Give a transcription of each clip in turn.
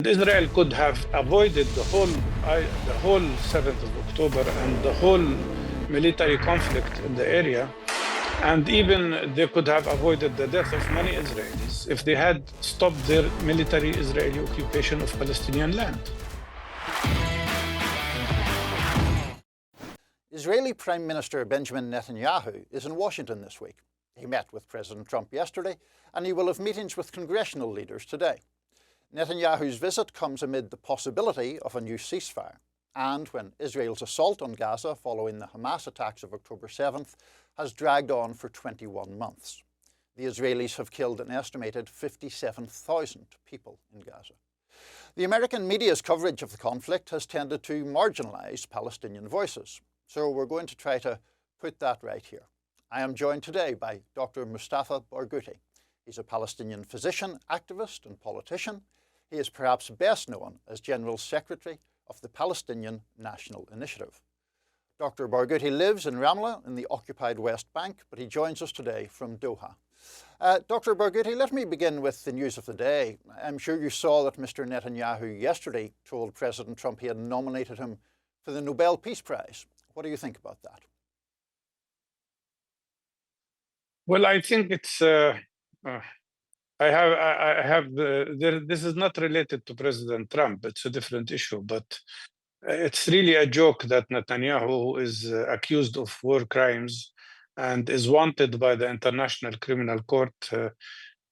Israel could have avoided the whole 7th of October and the whole military conflict in the area, and even they could have avoided the death of many Israelis if they had stopped their military Israeli occupation of Palestinian land. Israeli Prime Minister Benjamin Netanyahu is in Washington this week. He met with President Trump yesterday, and he will have meetings with congressional leaders today. Netanyahu's visit comes amid the possibility of a new ceasefire, and when Israel's assault on Gaza following the Hamas attacks of October 7th has dragged on for 21 months. The Israelis have killed an estimated 57,000 people in Gaza. The American media's coverage of the conflict has tended to marginalize Palestinian voices, so we're going to try to put that right here. I am joined today by Dr. Mustafa Barghouti. He's a Palestinian physician, activist and politician. He is perhaps best known as General Secretary of the Palestinian National Initiative. Dr. Barghouti lives in Ramallah in the occupied West Bank, but he joins us today from Doha. Dr. Barghouti, let me begin with the news of the day. I'm sure you saw that Mr. Netanyahu yesterday told President Trump he had nominated him for the Nobel Peace Prize. What do you think about that? Well, I think it's this is not related to President Trump. It's a different issue, but it's really a joke that Netanyahu, who is accused of war crimes and is wanted by the International Criminal Court,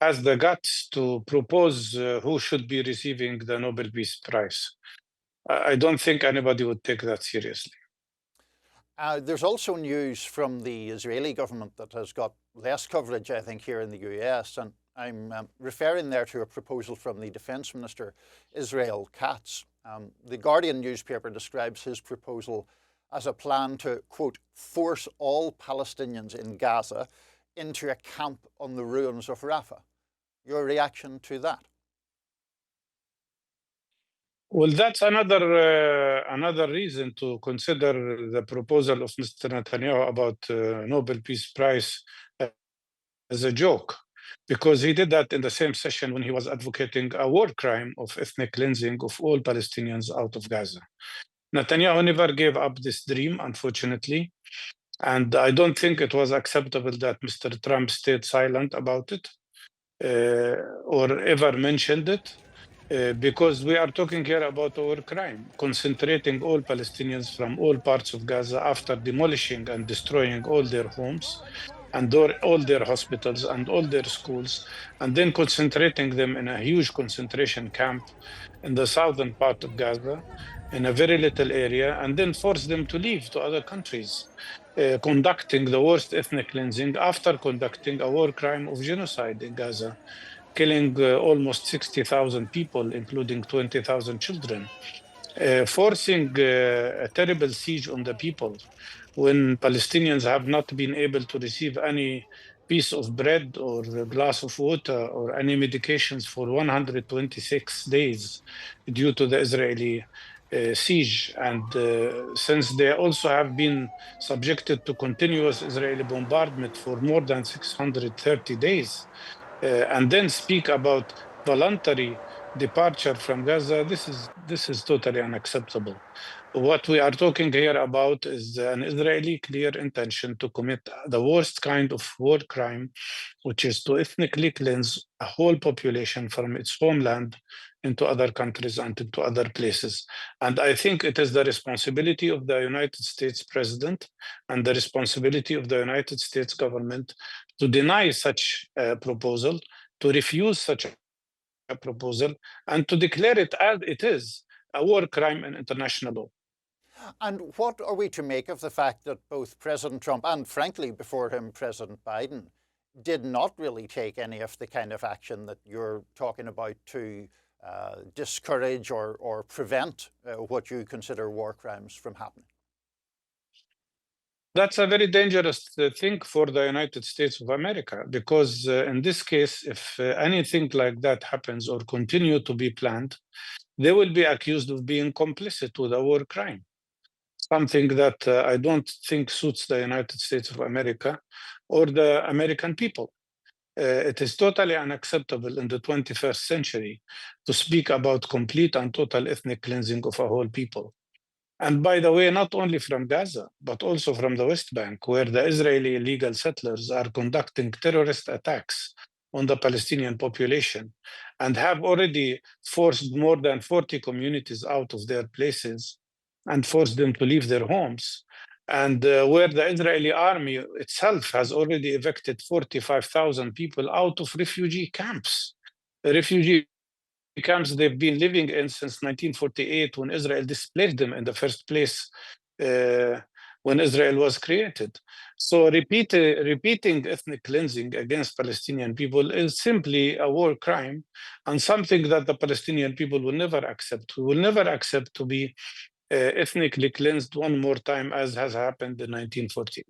has the guts to propose who should be receiving the Nobel Peace Prize. I don't think anybody would take that seriously. There's also news from the Israeli government that has got less coverage, I think, here in the US, and I'm referring there to a proposal from the Defense Minister, Israel Katz. The Guardian newspaper describes his proposal as a plan to, quote, force all Palestinians in Gaza into a camp on the ruins of Rafah. Your reaction to that? Well, that's another reason to consider the proposal of Mr. Netanyahu about Nobel Peace Prize as a joke, because he did that in the same session when he was advocating a war crime of ethnic cleansing of all Palestinians out of Gaza. Netanyahu never gave up this dream, unfortunately, and I don't think it was acceptable that Mr. Trump stayed silent about it or ever mentioned it. Because we are talking here about a war crime, concentrating all Palestinians from all parts of Gaza after demolishing and destroying all their homes and all their hospitals and all their schools, and then concentrating them in a huge concentration camp in the southern part of Gaza, in a very little area, and then force them to leave to other countries, conducting the worst ethnic cleansing after conducting a war crime of genocide in Gaza, killing almost 60,000 people, including 20,000 children, forcing a terrible siege on the people when Palestinians have not been able to receive any piece of bread or a glass of water or any medications for 126 days due to the Israeli siege. And since they also have been subjected to continuous Israeli bombardment for more than 630 days, and then speak about voluntary departure from Gaza, this is totally unacceptable. What we are talking here about is an Israeli clear intention to commit the worst kind of war crime, which is to ethnically cleanse a whole population from its homeland into other countries and into other places. And I think it is the responsibility of the United States president and the responsibility of the United States government to deny such a proposal, to refuse such a proposal, and to declare it as it is, a war crime in international law. And what are we to make of the fact that both President Trump and, frankly, before him, President Biden, did not really take any of the kind of action that you're talking about to discourage or prevent what you consider war crimes from happening? That's a very dangerous thing for the United States of America, because in this case, if anything like that happens or continue to be planned, they will be accused of being complicit with a war crime, something that I don't think suits the United States of America or the American people. It is totally unacceptable in the 21st century to speak about complete and total ethnic cleansing of a whole people. And by the way, not only from Gaza, but also from the West Bank, where the Israeli illegal settlers are conducting terrorist attacks on the Palestinian population and have already forced more than 40 communities out of their places and forced them to leave their homes. And where the Israeli army itself has already evicted 45,000 people out of refugee camps. Refugee camps they've been living in since 1948, when Israel displaced them in the first place, when Israel was created. So repeating ethnic cleansing against Palestinian people is simply a war crime, and something that the Palestinian people will never accept. We will never accept to be ethnically cleansed one more time, as has happened in 1948.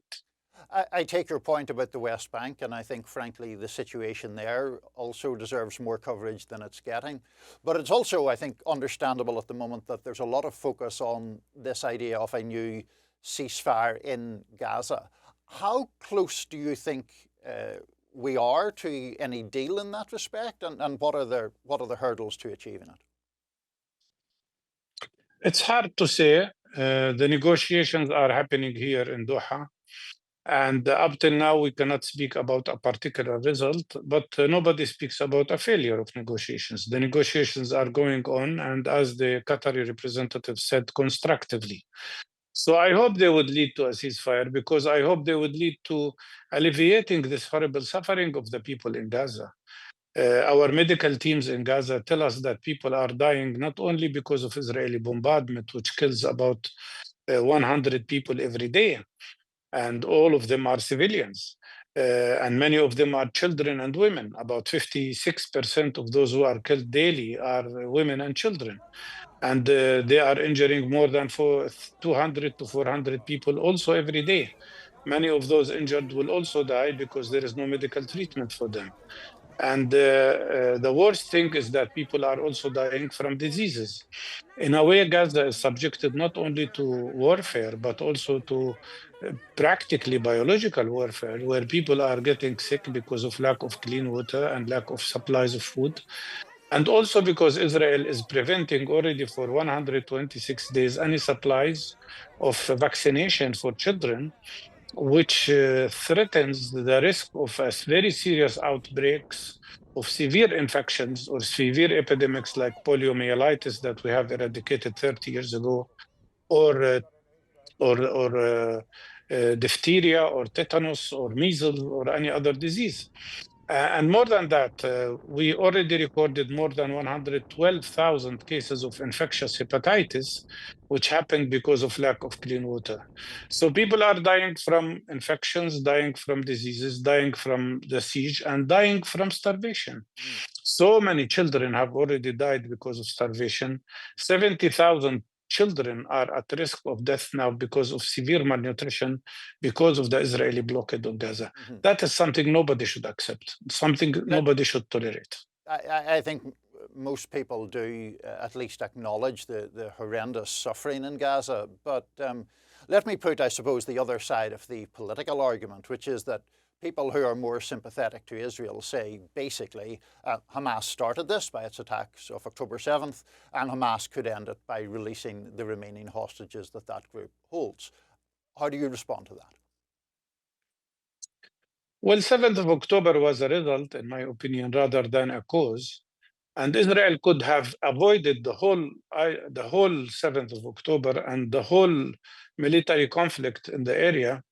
I take your point about the West Bank, and I think, frankly, the situation there also deserves more coverage than it's getting. But it's also, I think, understandable at the moment that there's a lot of focus on this idea of a new ceasefire in Gaza. How close do you think we are to any deal in that respect, and what are the hurdles to achieving it? It's hard to say. The negotiations are happening here in Doha. And up till now, we cannot speak about a particular result, but nobody speaks about a failure of negotiations. The negotiations are going on, and as the Qatari representative said, constructively. So I hope they would lead to a ceasefire, because I hope they would lead to alleviating this horrible suffering of the people in Gaza. Our medical teams in Gaza tell us that people are dying not only because of Israeli bombardment, which kills about 100 people every day, and all of them are civilians. And many of them are children and women. About 56% of those who are killed daily are women and children. And they are injuring more than 200 to 400 people also every day. Many of those injured will also die because there is no medical treatment for them. And the worst thing is that people are also dying from diseases. In a way, Gaza is subjected not only to warfare, but also to practically biological warfare, where people are getting sick because of lack of clean water and lack of supplies of food. And also because Israel is preventing already for 126 days any supplies of vaccination for children, which threatens the risk of very serious outbreaks of severe infections or severe epidemics like poliomyelitis that we have eradicated 30 years ago, or diphtheria or tetanus or measles or any other disease. And more than that, we already recorded more than 112,000 cases of infectious hepatitis, which happened because of lack of clean water. So people are dying from infections, dying from diseases, dying from the siege, and dying from starvation. So many children have already died because of starvation. 70,000 children are at risk of death now because of severe malnutrition, because of the Israeli blockade of Gaza. That is something nobody should accept, something nobody should tolerate. I think most people do at least acknowledge the horrendous suffering in Gaza. But let me put, I suppose, the other side of the political argument, which is that people who are more sympathetic to Israel say, basically, Hamas started this by its attacks of October 7th, and Hamas could end it by releasing the remaining hostages that group holds. How do you respond to that? Well, 7th of October was a result, in my opinion, rather than a cause. And Israel could have avoided the whole 7th of October and the whole military conflict in the area.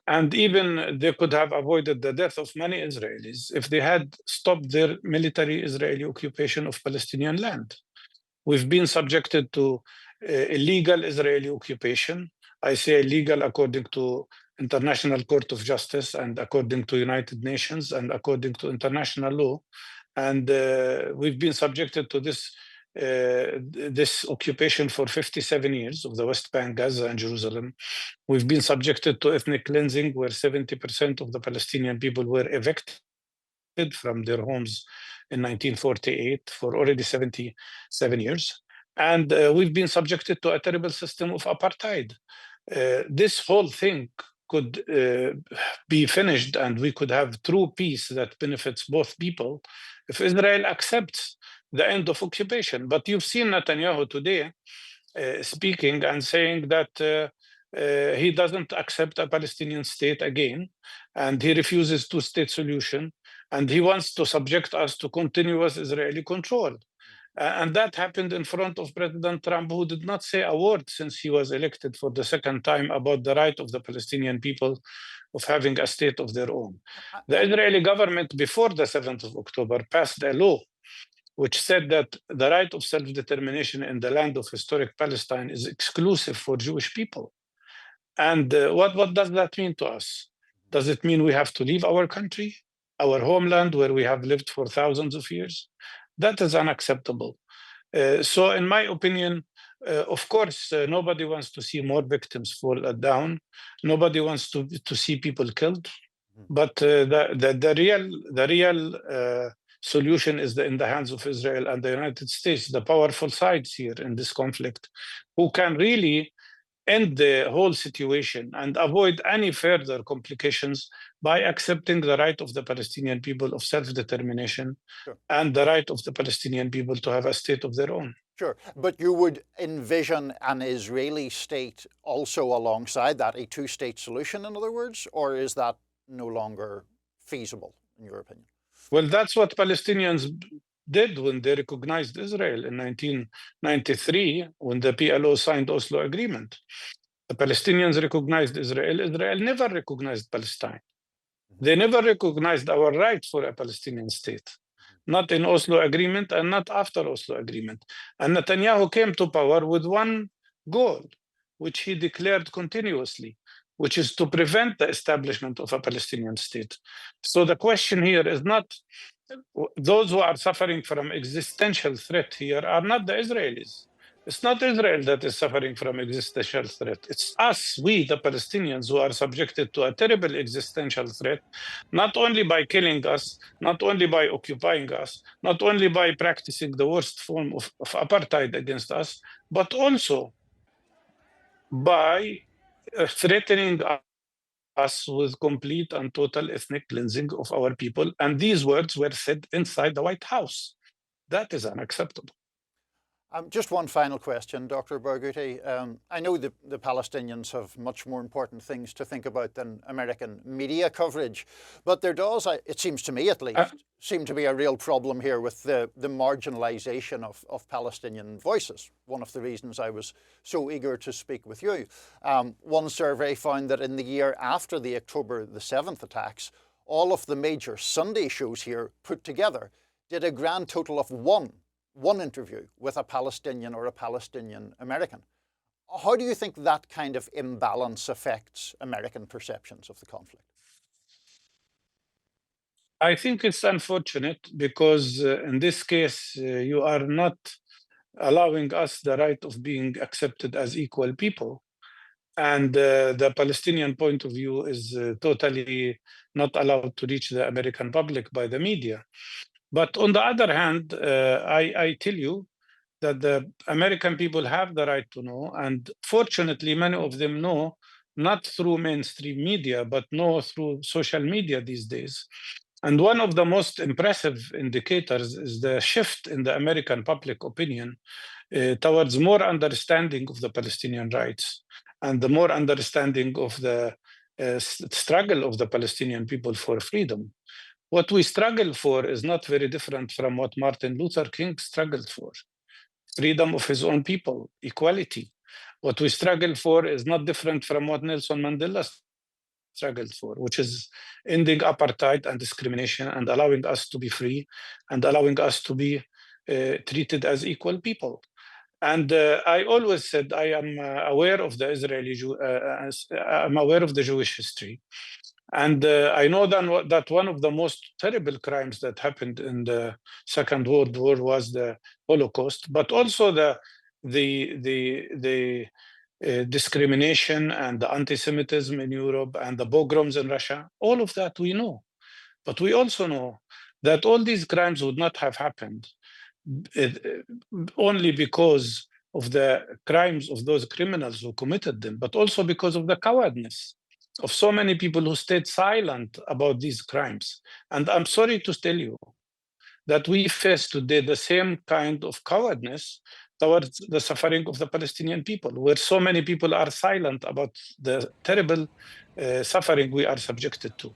And even they could have avoided the death of many Israelis if they had stopped their military Israeli occupation of Palestinian land. We've been subjected to illegal Israeli occupation. I say illegal according to International Court of Justice and according to United Nations and according to international law. And we've been subjected to this occupation for 57 years of the West Bank, Gaza, and Jerusalem. We've been subjected to ethnic cleansing, where 70% of the Palestinian people were evicted from their homes in 1948 for already 77 years. And we've been subjected to a terrible system of apartheid. This whole thing could be finished and we could have true peace that benefits both people if Israel accepts the end of occupation. But you've seen Netanyahu today speaking and saying that he doesn't accept a Palestinian state again, and he refuses two-state solution, and he wants to subject us to continuous Israeli control. And that happened in front of President Trump, who did not say a word since he was elected for the second time about the right of the Palestinian people of having a state of their own. The Israeli government, before the 7th of October, passed a law which said that the right of self-determination in the land of historic Palestine is exclusive for Jewish people. And what does that mean to us? Does it mean we have to leave our country, our homeland, where we have lived for thousands of years? That is unacceptable. So in my opinion, of course, nobody wants to see more victims fall down. Nobody wants to see people killed. But the real solution is in the hands of Israel and the United States, the powerful sides here in this conflict, who can really end the whole situation and avoid any further complications by accepting the right of the Palestinian people of self-determination and the right of the Palestinian people to have a state of their own. Sure, but you would envision an Israeli state also alongside that, a two-state solution, in other words, or is that no longer feasible, in your opinion? Well, that's what Palestinians did when they recognized Israel in 1993, when the PLO signed Oslo Agreement. The Palestinians recognized Israel. Israel never recognized Palestine. They never recognized our right for a Palestinian state, not in Oslo Agreement and not after Oslo Agreement. And Netanyahu came to power with one goal, which he declared continuously, which is to prevent the establishment of a Palestinian state. So the question here is not, those who are suffering from existential threat here are not the Israelis. It's not Israel that is suffering from existential threat. It's us, we, the Palestinians, who are subjected to a terrible existential threat, not only by killing us, not only by occupying us, not only by practicing the worst form of apartheid against us, but also by threatening us with complete and total ethnic cleansing of our people. And these words were said inside the White House. That is unacceptable. Just one final question, Dr. Barghouti. I know the Palestinians have much more important things to think about than American media coverage, but there does, it seems to me at least, seem to be a real problem here with the marginalization of Palestinian voices. One of the reasons I was so eager to speak with you. One survey found that in the year after the October the 7th attacks, all of the major Sunday shows here put together did a grand total of one interview with a Palestinian or a Palestinian American. How do you think that kind of imbalance affects American perceptions of the conflict? I think it's unfortunate because in this case, you are not allowing us the right of being accepted as equal people. And the Palestinian point of view is totally not allowed to reach the American public by the media. But on the other hand, I tell you that the American people have the right to know, and fortunately, many of them know not through mainstream media, but know through social media these days. And one of the most impressive indicators is the shift in the American public opinion towards more understanding of the Palestinian rights and the more understanding of the struggle of the Palestinian people for freedom. What we struggle for is not very different from what Martin Luther King struggled for: freedom of his own people, equality. What we struggle for is not different from what Nelson Mandela struggled for, which is ending apartheid and discrimination and allowing us to be free and allowing us to be treated as equal people. And I always said I am aware of the I'm aware of the Jewish history. And I know that one of the most terrible crimes that happened in the Second World War was the Holocaust, but also the discrimination and the anti-Semitism in Europe and the pogroms in Russia. All of that we know. But we also know that all these crimes would not have happened only because of the crimes of those criminals who committed them, but also because of the cowardness of so many people who stayed silent about these crimes. And I'm sorry to tell you that we face today the same kind of cowardness towards the suffering of the Palestinian people, where so many people are silent about the terrible suffering we are subjected to.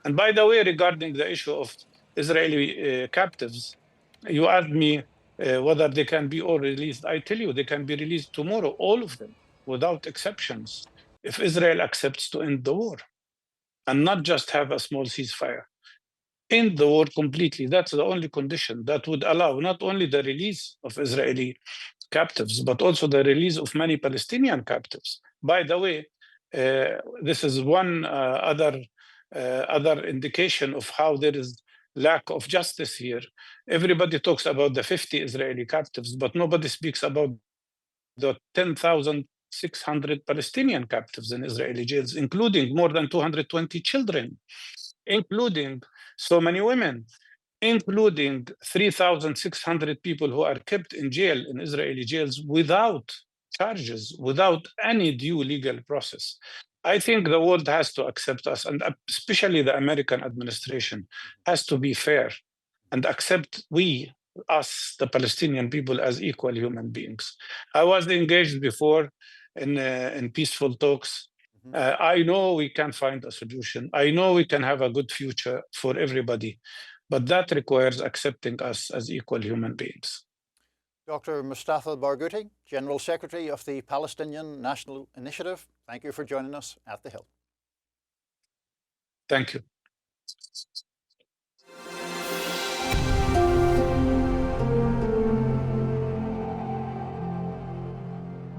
And by the way, regarding the issue of Israeli captives, you asked me whether they can be all released. I tell you, they can be released tomorrow, all of them, without exceptions, if Israel accepts to end the war and not just have a small ceasefire. End the war completely. That's the only condition that would allow not only the release of Israeli captives, but also the release of many Palestinian captives. By the way, this is one other indication of how there is lack of justice here. Everybody talks about the 50 Israeli captives, but nobody speaks about the 10,600 Palestinian captives in Israeli jails, including more than 220 children, including so many women, including 3,600 people who are kept in jail in Israeli jails without charges, without any due legal process. I think the world has to accept us, and especially the American administration has to be fair and accept us, the Palestinian people, as equal human beings. I was engaged before in peaceful talks. I know we can find a solution. I know we can have a good future for everybody, but that requires accepting us as equal human beings. Dr. Mustafa Barghouti, General Secretary of the Palestinian National Initiative, thank you for joining us at The Hill. Thank you.